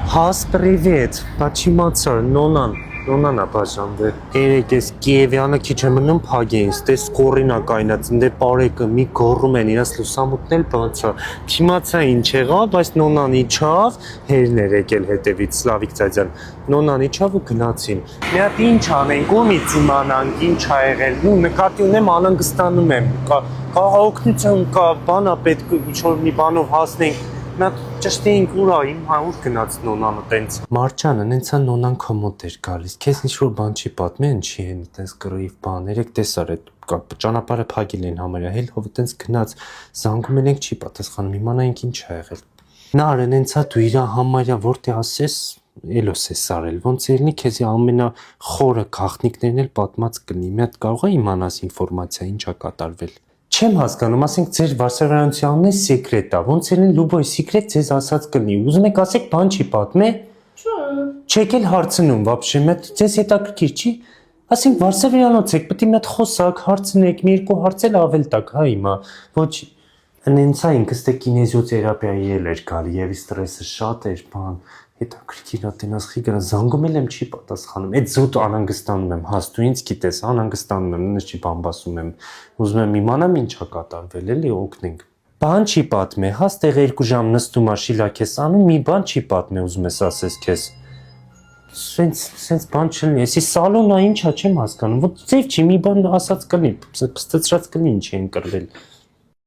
Has, привет. Почему Նոնան ապաշանդել։ Երեք ես Կիևյանը քիչ է մնում փագեին, ստե սկորին ա կայնած, դե պարեկը մի գոռում են, իրաց լուսամուտն էլ բաց է։ Չիմացա ինչ եղավ, բայց Նոնան իջավ, հերներ եկել հետևից, Սլավիկ Ծայծյան։ Նոնան իջավ ու գնացին։ Մի հատ ինչ անենք, ումից իմանանք, ինչ ա եղել։ Ու նկատի ունեմ անհանգստանում եմ։ Կա օգնություն կա, բանա պետք է ինչ-որ մի բանով հասնենք։ Նա ճշտինք ուրա իմ ուր գնաց Նոնանը տենց Մարջանը նենցան Նոնան քո մոտ էր գալիս քեզ ինչ-որ բան չի պատմի ինչի են տենց կռիվ բան երեք տեսար այդ ճանապարհը փակել են համարյա հել հովը տենց գնաց զանգում ենք չի պատասխանում իմանայինք ինչ ա եղել նա արեն նենցա դու իրա համարյա որտե ասես էլոս է սարել ոնց ելնի քեզի ամենախորը գաղտնիքներն էլ պատմած կլինի մի հատ կարող է իմանաս ինֆորմացիա ինչ ա կատարվել Չեմ հասկանում, ասենք ձեր վարսավարանությանն է սեկրետ է, ոնց ելին լուբոյ սեկրետ ձեզ ասած կլինի, ուզում եք ասեք բան չի պատմե, չեք էլ հարցնում, վաբշե, ձեզ հետաքրքիր չի, ասենք վարսավարանոց եք, պետք է մի հատ խոսակ, հարցնեք, մի երկու հարց էլ ավել տակ, հա հիմա, ոչ, նենցա ինքս դե կինեզիոթերապիայի էլ էր գալի եւ ստրեսը շատ էր, բան, հետաքրքիր է տենաս խիգրա զանգում եմ չի պատասխանում այդ զուտ անհանգստանում եմ հաս դու ինձ գիտես անհանգստանում եմ նույնիսկ չի բամբասում եմ ուզում եմ իմանամ ինչ ա կատարվել էլի օգնենք բան չի պատմե հաս տեղ 2 ժամ նստում ա շիլակ ես անում մի բան չի պատմե ուզում ես ասես քեզ սենց բան չլինի էսի սալոնա ինչա չեմ հասկանում ոչ ձև չի մի բան ասած կլինի փստացրած կլինի ինչ են կրվել